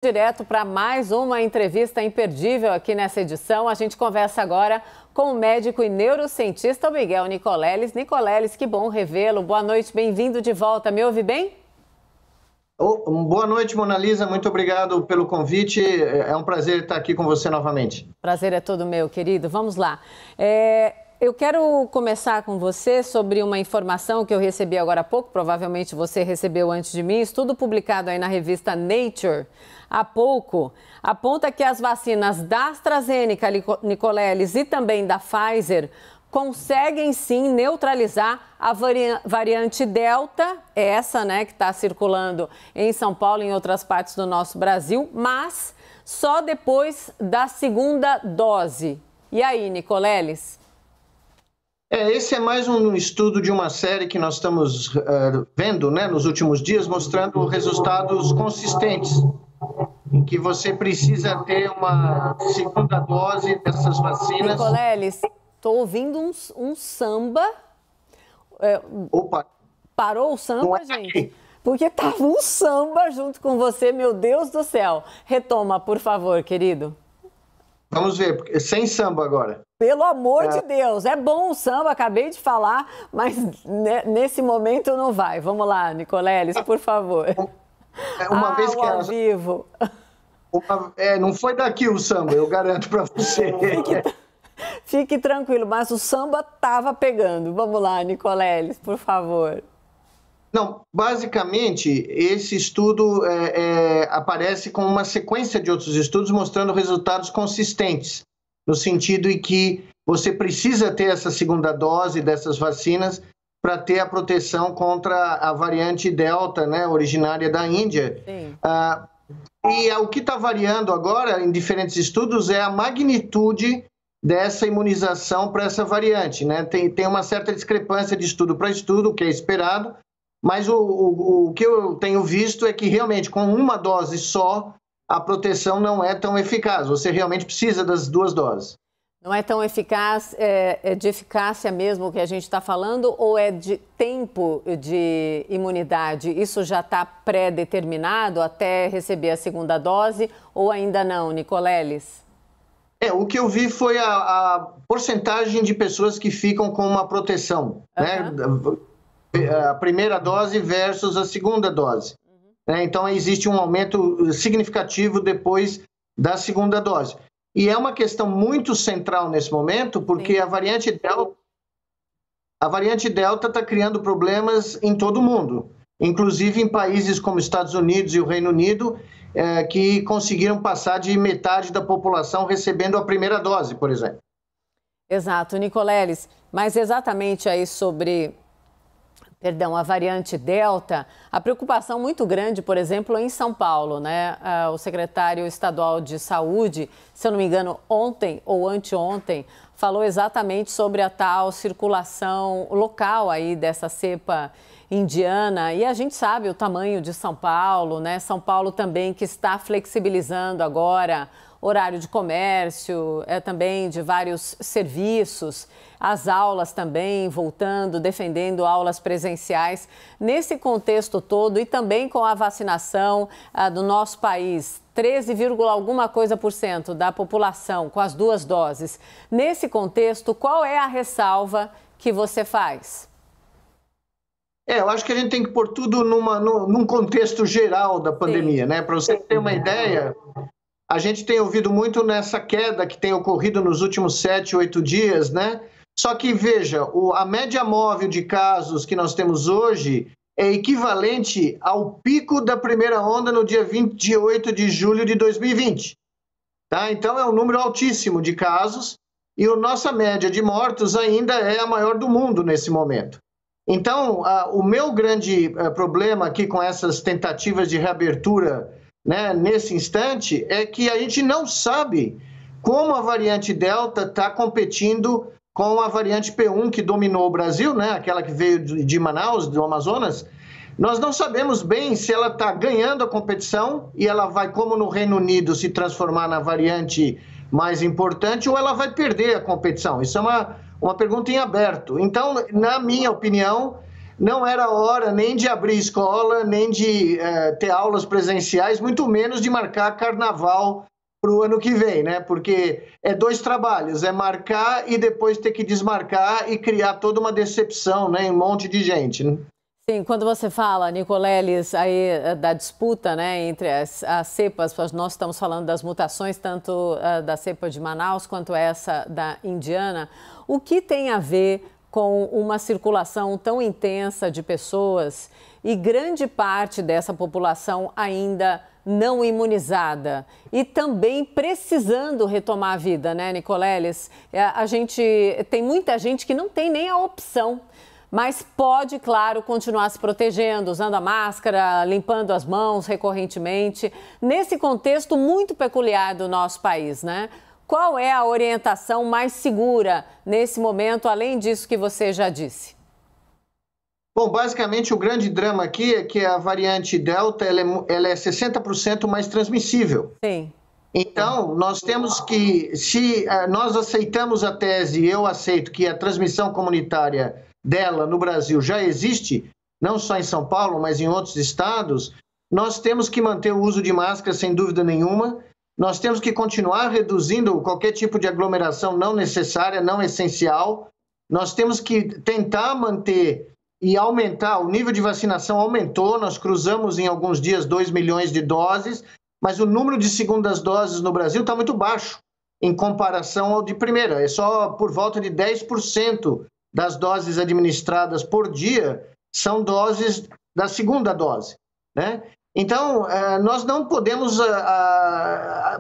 Direto para mais uma entrevista imperdível aqui nessa edição. A gente conversa agora com o médico e neurocientista Miguel Nicoleles. Nicoleles, que bom revê-lo. Boa noite, bem-vindo de volta. Me ouve bem? Boa noite, Mona Lisa. Muito obrigado pelo convite. É um prazer estar aqui com você novamente. Prazer é todo meu, querido. Vamos lá. Eu quero começar com você sobre uma informação que eu recebi agora há pouco, provavelmente você recebeu antes de mim, estudo publicado aí na revista Nature há pouco, aponta que as vacinas da AstraZeneca, Nicoleles, e também da Pfizer conseguem sim neutralizar a variante Delta, essa, né, que está circulando em São Paulo e em outras partes do nosso Brasil, mas só depois da segunda dose. E aí, Nicoleles? Esse é mais um estudo de uma série que nós estamos vendo, né, nos últimos dias, mostrando resultados consistentes, em que você precisa ter uma segunda dose dessas vacinas. Nicoleles, estou ouvindo um samba. Opa! Parou o samba, gente? Porque estava um samba junto com você, meu Deus do céu. Retoma, por favor, querido. Vamos ver, sem samba agora. Pelo amor de Deus, é bom o samba, acabei de falar, mas nesse momento não vai. Vamos lá, Nicoleles, por favor. Uma vez que ao vivo. Não foi daqui o samba, eu garanto para você. Fique tranquilo, mas o samba estava pegando. Vamos lá, Nicoleles, por favor. Não, basicamente, esse estudo aparece com uma sequência de outros estudos mostrando resultados consistentes, no sentido em que você precisa ter essa segunda dose dessas vacinas para ter a proteção contra a variante Delta, né, originária da Índia. E o que está variando agora, em diferentes estudos, é a magnitude dessa imunização para essa variante, né? Tem uma certa discrepância de estudo para estudo, o que é esperado, mas o que eu tenho visto é que realmente com uma dose só a proteção não é tão eficaz. Você realmente precisa das duas doses. Não é tão eficaz, é de eficácia mesmo que a gente está falando ou é de tempo de imunidade? Isso já está pré-determinado até receber a segunda dose ou ainda não, Nicoleles? O que eu vi foi a porcentagem de pessoas que ficam com uma proteção, né? A primeira dose versus a segunda dose. Então, existe um aumento significativo depois da segunda dose. E é uma questão muito central nesse momento, porque a variante Delta está criando problemas em todo o mundo, inclusive em países como Estados Unidos e o Reino Unido, que conseguiram passar de metade da população recebendo a primeira dose, por exemplo. Exato, Nicoleles, mas exatamente aí sobre... a variante Delta, a preocupação muito grande, por exemplo, em São Paulo, né? O secretário estadual de saúde, se eu não me engano, ontem ou anteontem, falou exatamente sobre a tal circulação local aí dessa cepa indiana. E a gente sabe o tamanho de São Paulo, né? São Paulo também que está flexibilizando agora horário de comércio, também de vários serviços, as aulas também voltando, defendendo aulas presenciais. Nesse contexto todo e também com a vacinação do nosso país, 13, alguma coisa por cento da população com as duas doses. Nesse contexto, qual é a ressalva que você faz? Eu acho que a gente tem que pôr tudo num contexto geral da pandemia, né? Para você ter uma ideia... A gente tem ouvido muito nessa queda que tem ocorrido nos últimos 7, 8 dias, né? Só que, veja, a média móvel de casos que nós temos hoje é equivalente ao pico da primeira onda no dia 28 de julho de 2020. Tá? Então, é um número altíssimo de casos e a nossa média de mortos ainda é a maior do mundo nesse momento. Então, o meu grande problema aqui com essas tentativas de reabertura, né, nesse instante, é que a gente não sabe como a variante Delta está competindo com a variante P1 que dominou o Brasil, né, aquela que veio de Manaus, do Amazonas. Nós não sabemos bem se ela está ganhando a competição e ela vai, como no Reino Unido, se transformar na variante mais importante ou ela vai perder a competição. Isso é uma pergunta em aberto. Então, na minha opinião, não era hora nem de abrir escola, nem de ter aulas presenciais, muito menos de marcar carnaval para o ano que vem, né? Porque é 2 trabalhos, é marcar e depois ter que desmarcar e criar toda uma decepção, né, em um monte de gente, né? Sim, quando você fala, Nicoleles, aí da disputa, né, entre as cepas, nós estamos falando das mutações, tanto da cepa de Manaus quanto essa da indiana, o que tem a ver com uma circulação tão intensa de pessoas e grande parte dessa população ainda não imunizada e também precisando retomar a vida, né, Nicoleles? Tem muita gente que não tem nem a opção, mas pode, claro, continuar se protegendo, usando a máscara, limpando as mãos recorrentemente, nesse contexto muito peculiar do nosso país, né? Qual é a orientação mais segura nesse momento, além disso que você já disse? Bom, basicamente o grande drama aqui é que a variante Delta ela é 60% mais transmissível. Sim. Então, nós temos que, se nós aceitamos a tese, eu aceito que a transmissão comunitária dela no Brasil já existe, não só em São Paulo, mas em outros estados, nós temos que manter o uso de máscara sem dúvida nenhuma, nós temos que continuar reduzindo qualquer tipo de aglomeração não necessária, não essencial, nós temos que tentar manter e aumentar, o nível de vacinação aumentou, nós cruzamos em alguns dias 2 milhões de doses, mas o número de segundas doses no Brasil está muito baixo em comparação ao de primeira, é só por volta de 10% das doses administradas por dia são doses da segunda dose, né? Então, nós não podemos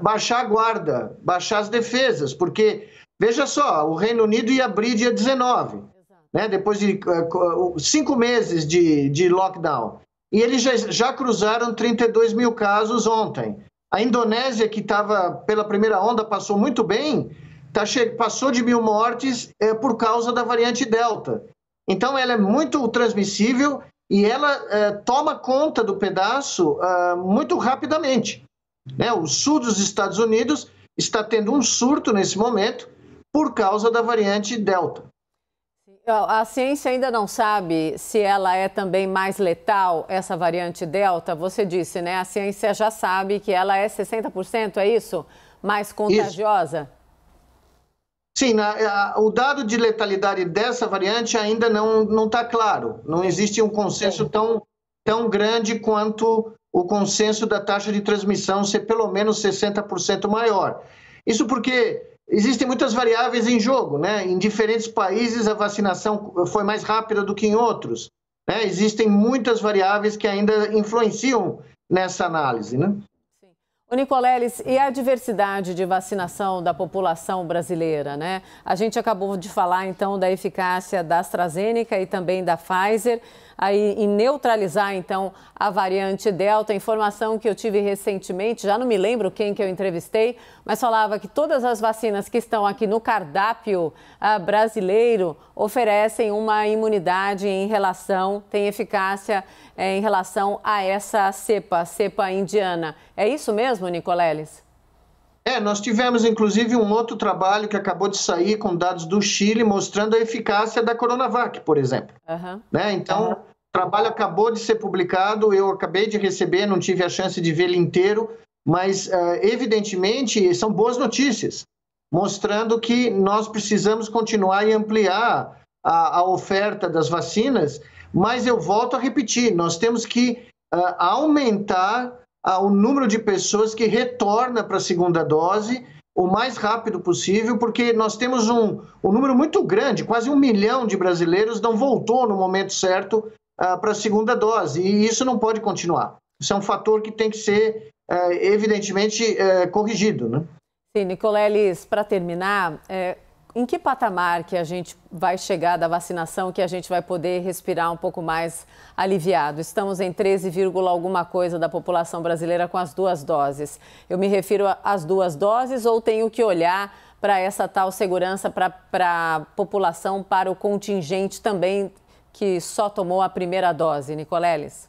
baixar a guarda, baixar as defesas, porque, veja só, o Reino Unido ia abrir dia 19, né? Depois de 5 meses de lockdown, e eles já cruzaram 32 mil casos ontem. A Indonésia, que estava pela primeira onda, passou muito bem, passou de 1.000 mortes por causa da variante Delta. Então, ela é muito transmissível e ela toma conta do pedaço muito rapidamente, né? O sul dos Estados Unidos está tendo um surto nesse momento por causa da variante Delta. A ciência ainda não sabe se ela é também mais letal, essa variante Delta. Você disse, né? A ciência já sabe que ela é 60%, é isso? Mais contagiosa? Isso. Sim, o dado de letalidade dessa variante ainda não está claro. Não existe um consenso tão grande quanto o consenso da taxa de transmissão ser pelo menos 60% maior. Isso porque existem muitas variáveis em jogo, né? Em diferentes países a vacinação foi mais rápida do que em outros, né? Existem muitas variáveis que ainda influenciam nessa análise, né? Ô Nicoleles, e a diversidade de vacinação da população brasileira, né? A gente acabou de falar, então, da eficácia da AstraZeneca e também da Pfizer, aí em neutralizar, então, a variante Delta. Informação que eu tive recentemente, já não me lembro quem que eu entrevistei, mas falava que todas as vacinas que estão aqui no cardápio brasileiro oferecem uma imunidade em relação, tem eficácia em relação a essa cepa indiana. É isso mesmo, Nicoleles? Nós tivemos, inclusive, um outro trabalho que acabou de sair com dados do Chile mostrando a eficácia da Coronavac, por exemplo. Né? Então, o trabalho acabou de ser publicado, eu acabei de receber, não tive a chance de ver ele inteiro, mas, evidentemente, são boas notícias, mostrando que nós precisamos continuar e ampliar a oferta das vacinas, mas eu volto a repetir, nós temos que aumentar o número de pessoas que retorna para a segunda dose o mais rápido possível, porque nós temos um número muito grande, quase 1 milhão de brasileiros não voltou no momento certo para a segunda dose, e isso não pode continuar. Isso é um fator que tem que ser, evidentemente, corrigido, né? Sim, Nicoleles, para terminar, em que patamar que a gente vai chegar da vacinação que a gente vai poder respirar um pouco mais aliviado? Estamos em 13, alguma coisa da população brasileira com as 2 doses. Eu me refiro às 2 doses ou tenho que olhar para essa tal segurança para a população, para o contingente também que só tomou a primeira dose, Nicoleles?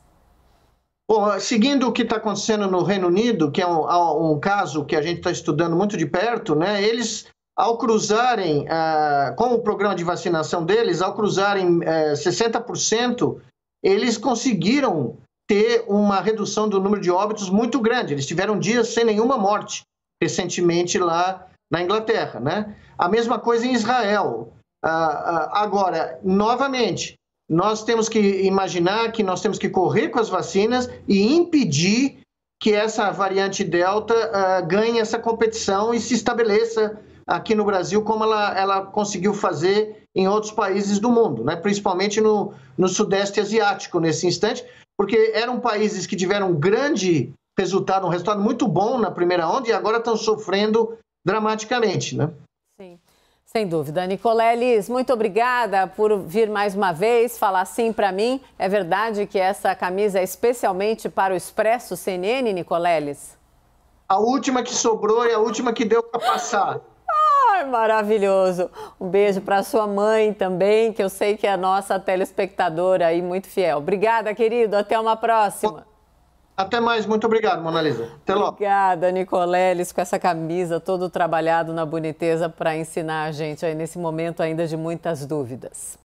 Bom, seguindo o que está acontecendo no Reino Unido, que é um caso que a gente está estudando muito de perto, né? Eles ao cruzarem, com o programa de vacinação deles, ao cruzarem 60%, eles conseguiram ter uma redução do número de óbitos muito grande. Eles tiveram dias sem nenhuma morte recentemente lá na Inglaterra, né? A mesma coisa em Israel. Agora, novamente, nós temos que imaginar que nós temos que correr com as vacinas e impedir que essa variante Delta ganhe essa competição e se estabeleça aqui no Brasil como ela conseguiu fazer em outros países do mundo, né? Principalmente no Sudeste Asiático nesse instante, porque eram países que tiveram um grande resultado, um resultado muito bom na primeira onda e agora estão sofrendo dramaticamente, né? Sim, sem dúvida. Nicoleles, muito obrigada por vir mais uma vez falar sim para mim. É verdade que essa camisa é especialmente para o Expresso CNN, Nicoleles? A última que sobrou e a última que deu para passar. Ai, maravilhoso. Um beijo para sua mãe também, que eu sei que é a nossa telespectadora aí muito fiel. Obrigada, querido. Até uma próxima. Até mais. Muito obrigado, Mona Lisa. Até logo. Obrigada, Nicoleles, com essa camisa todo trabalhado na boniteza para ensinar a gente aí nesse momento ainda de muitas dúvidas.